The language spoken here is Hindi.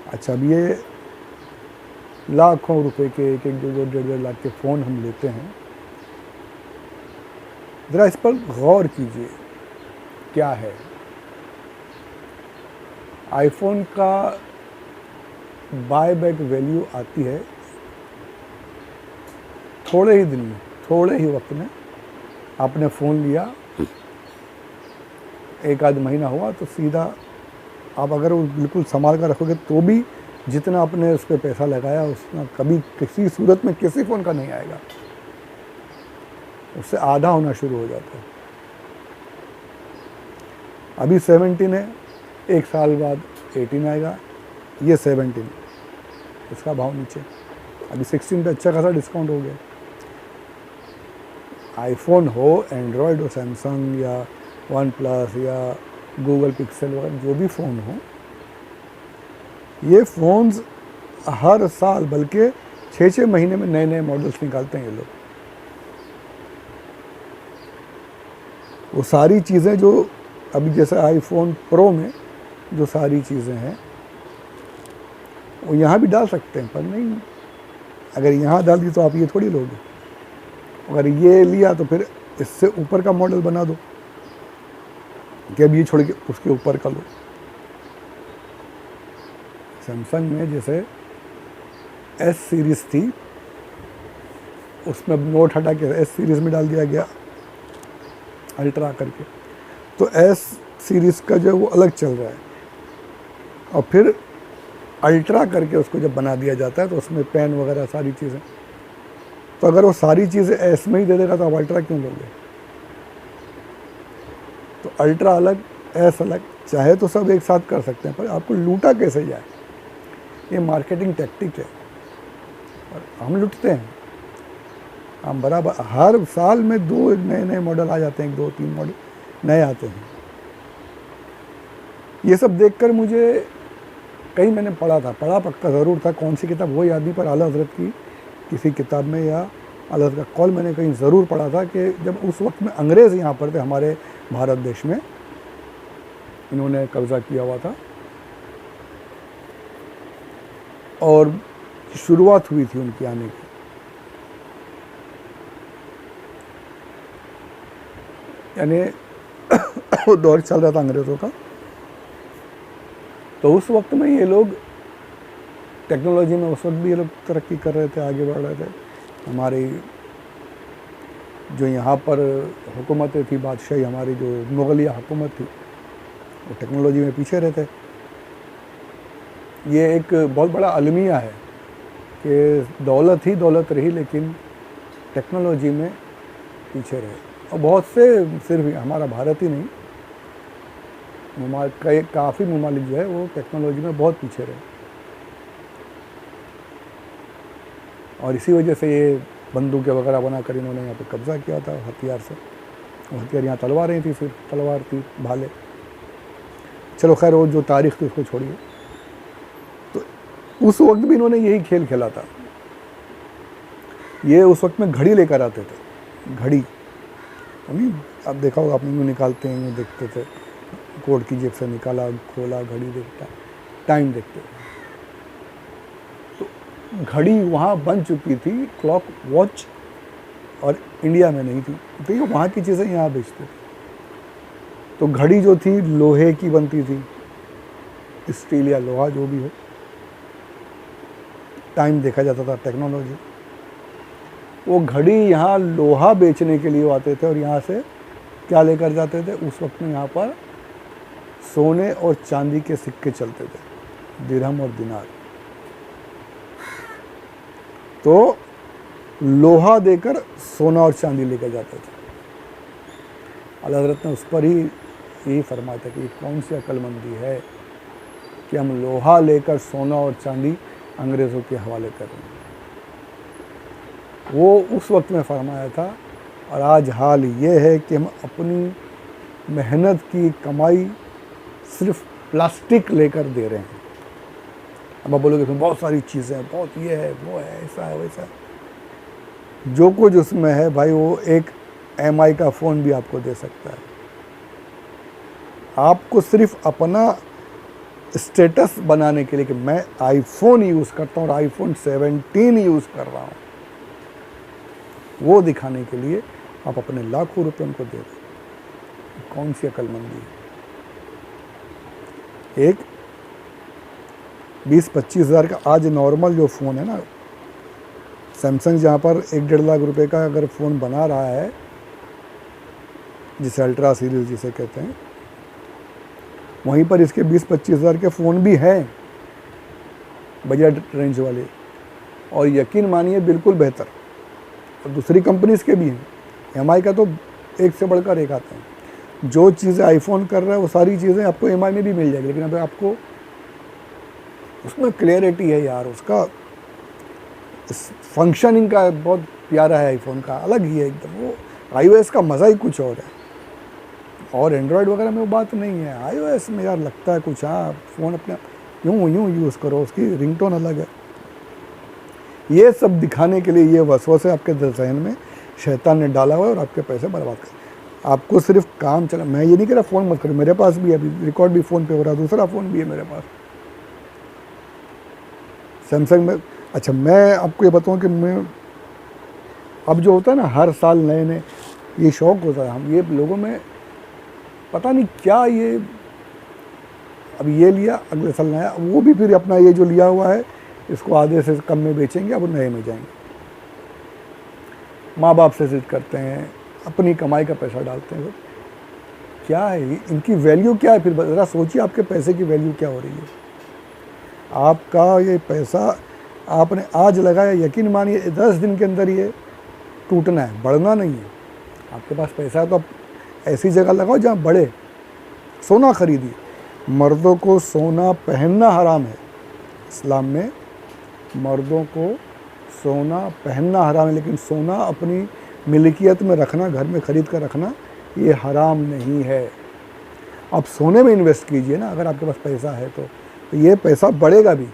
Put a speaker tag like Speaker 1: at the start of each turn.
Speaker 1: अच्छा, अब ये लाखों रुपए के, एक एक, दो दो, डेढ़ डेढ़ लाख के फ़ोन हम लेते हैं। ज़रा इस पर गौर कीजिए, क्या है आईफोन का बाय बैक वैल्यू आती है थोड़े ही दिन में, थोड़े ही वक्त में। आपने फ़ोन लिया, एक आध महीना हुआ तो सीधा आप अगर वो बिल्कुल संभाल कर रखोगे तो भी जितना आपने उस पर पैसा लगाया उतना कभी किसी सूरत में किसी फ़ोन का नहीं आएगा, उससे आधा होना शुरू हो जाता है। अभी 17 है, एक साल बाद 18 आएगा, ये 17, इसका भाव नीचे। अभी 16 पे अच्छा खासा डिस्काउंट हो गया। आईफोन हो, एंड्रॉयड हो, सैमसंग या वन प्लस या गूगल पिक्सल वगैरह जो भी फ़ोन हो, ये फ़ोन्स हर साल बल्कि 6-6 महीने में नए नए मॉडल्स निकालते हैं ये लोग। वो सारी चीज़ें जो अभी जैसे आईफोन प्रो में जो सारी चीज़ें हैं वो यहाँ भी डाल सकते हैं, पर नहीं, अगर यहाँ डाल दी तो आप ये थोड़ी लोगे। अगर ये लिया तो फिर इससे ऊपर का मॉडल बना दो कि अब ये छोड़ के उसके ऊपर का लो। सैमसंग में जैसे एस सीरीज़ थी, उसमें नोट हटा के एस सीरीज़ में डाल दिया गया अल्ट्रा करके, तो एस सीरीज़ का जो है वो अलग चल रहा है, और फिर अल्ट्रा करके उसको जब बना दिया जाता है तो उसमें पेन वगैरह सारी चीज़ें। तो अगर वो सारी चीज़ें एस में ही दे देगा तो आप अल्ट्रा क्यों लोगे? तो अल्ट्रा अलग, एस अलग, चाहे तो सब एक साथ कर सकते हैं, पर आपको लूटा कैसे जाए, ये मार्केटिंग टैक्टिक है और हम लुटते हैं। हम बराबर हर साल में 2 नए नए मॉडल आ जाते हैं, 2-3 मॉडल नए आते हैं। ये सब देखकर मुझे कहीं मैंने पढ़ा पक्का ज़रूर था, कौन सी किताब वो याद नहीं, पर आला हज़रत की किसी किताब में या आला हज़रत का कॉल मैंने कहीं ज़रूर पढ़ा था कि जब उस वक्त में अंग्रेज़ यहाँ पर थे हमारे भारत देश में, इन्होंने कब्ज़ा किया हुआ था और शुरुआत हुई थी उनकी आने की। यानी वो दौर चल रहा था अंग्रेज़ों का, तो उस वक्त में ये लोग टेक्नोलॉजी में उस वक्त भी ये लोग तरक्की कर रहे थे, आगे बढ़ रहे थे। हमारी जो यहाँ पर हुकूमतें थी, बादशाही हमारी जो मुग़लिया हुकूमत थी, वो टेक्नोलॉजी में पीछे रहते। ये एक बहुत बड़ा अलमिया है कि दौलत ही दौलत रही लेकिन टेक्नोलॉजी में पीछे रहे। और बहुत से, सिर्फ हमारा भारत ही नहीं, काफ़ी ममालिक जो है वो टेक्नोलॉजी में बहुत पीछे रहे, और इसी वजह से ये बंदूकें वगैरह बनाकर इन्होंने यहाँ पे कब्ज़ा किया था हथियार से। वो हथियार यहाँ तलवारें थी, सिर्फ तलवार थी, भाले। चलो खैर, वो जो तारीख़ थी उसको छोड़िए। तो उस वक्त भी इन्होंने यही खेल खेला था। ये उस वक्त में घड़ी लेकर आते थे, घड़ी नहीं, आप देखा होगा, आपने यूँ निकालते हैं, यूँ देखते थे, कोट की जेब से निकाला, खोला, घड़ी देखता, टाइम देखते। तो घड़ी वहाँ बन चुकी थी, क्लॉक वॉच, और इंडिया में नहीं थी, तो ये वहाँ की चीज़ें यहाँ बेचते थे। तो घड़ी जो थी लोहे की बनती थी, स्टील या लोहा जो भी हो, टाइम देखा जाता था, टेक्नोलॉजी। वो घड़ी यहाँ लोहा बेचने के लिए आते थे और यहाँ से क्या लेकर जाते थे? उस वक्त में यहाँ पर सोने और चांदी के सिक्के चलते थे, दिरहम और दिनार। तो लोहा देकर सोना और चांदी लेकर जाते थे। आला हज़रत ने उस पर ही यही फरमाया था कि कौन सी अक्लमंदी है कि हम लोहा लेकर सोना और चांदी अंग्रेज़ों के हवाले कर रहे हैं। वो उस वक्त में फरमाया था, और आज हाल ये है कि हम अपनी मेहनत की कमाई सिर्फ प्लास्टिक लेकर दे रहे हैं। अब आप बोलोगे फिर बहुत सारी चीज़ें हैं, बहुत ये है, वो है, ऐसा है, वैसा है। जो कुछ उसमें है भाई, वो एक MI का फ़ोन भी आपको दे सकता है। आपको सिर्फ अपना स्टेटस बनाने के लिए कि मैं आईफोन यूज़ करता हूँ और आईफोन 17 यूज़ कर रहा हूँ, वो दिखाने के लिए आप अपने लाखों रुपए उनको दे दें। कौन सी अक्लमंदी है? एक 20-25 हज़ार का आज नॉर्मल जो फ़ोन है ना, सैमसंग जहाँ पर 1-1.5 लाख रुपए का अगर फ़ोन बना रहा है, जिसे अल्ट्रा सीरीज जिसे कहते हैं, वहीं पर इसके 20-25 हज़ार के फ़ोन भी हैं बजट रेंज वाले, और यकीन मानिए बिल्कुल बेहतर। और दूसरी कंपनीज़ के भी हैं, एमआई का तो एक से बढ़कर एक आते हैं। जो चीज़ें आईफोन कर रहा है वो सारी चीज़ें आपको एमआई में भी मिल जाएगी, लेकिन अभी आपको उसमें क्लियरिटी है यार, उसका फंक्शनिंग का बहुत प्यारा है, आईफोन का अलग ही है एकदम। वो iOS का मज़ा ही कुछ और है, और एंड्रॉयड वगैरह में वो बात नहीं है। iOS में यार लगता है कुछ, हाँ फ़ोन अपने यूँ यूज़ करो, उसकी रिंगटोन अलग है। ये सब दिखाने के लिए ये वसवसे आपके जहन में शैतान ने डाला हुआ है और आपके पैसे बर्बाद कर। आपको सिर्फ काम चला, मैं ये नहीं कह रहा फ़ोन मत करो, मेरे पास भी अभी रिकॉर्ड भी फ़ोन पे हो रहा है, दूसरा फ़ोन भी है मेरे पास सैमसंग में। अच्छा, मैं आपको ये बताऊँ कि मैं अब जो होता है ना, हर साल नए नए ये शौक़ होता है, हम ये लोगों में पता नहीं क्या, ये अब ये लिया अगले साल नया, वो भी फिर अपना ये जो लिया हुआ है इसको आधे से कम में बेचेंगे, अब नए में जाएंगे। माँ बाप से जिद करते हैं, अपनी कमाई का पैसा डालते हैं, क्या है इनकी वैल्यू क्या है? फिर ज़रा सोचिए आपके पैसे की वैल्यू क्या हो रही है। आपका ये पैसा आपने आज लगाया, यकीन मानिए 10 दिन के अंदर ये टूटना है, बढ़ना नहीं है। आपके पास पैसा है तो आप ऐसी जगह लगाओ जहाँ बढ़े। सोना खरीदिए, मर्दों को सोना पहनना हराम है, इस्लाम में मर्दों को सोना पहनना हराम है, लेकिन सोना अपनी मिल्कियत में रखना, घर में ख़रीद कर रखना, ये हराम नहीं है। आप सोने में इन्वेस्ट कीजिए ना, अगर आपके पास पैसा है तो ये पैसा बढ़ेगा भी।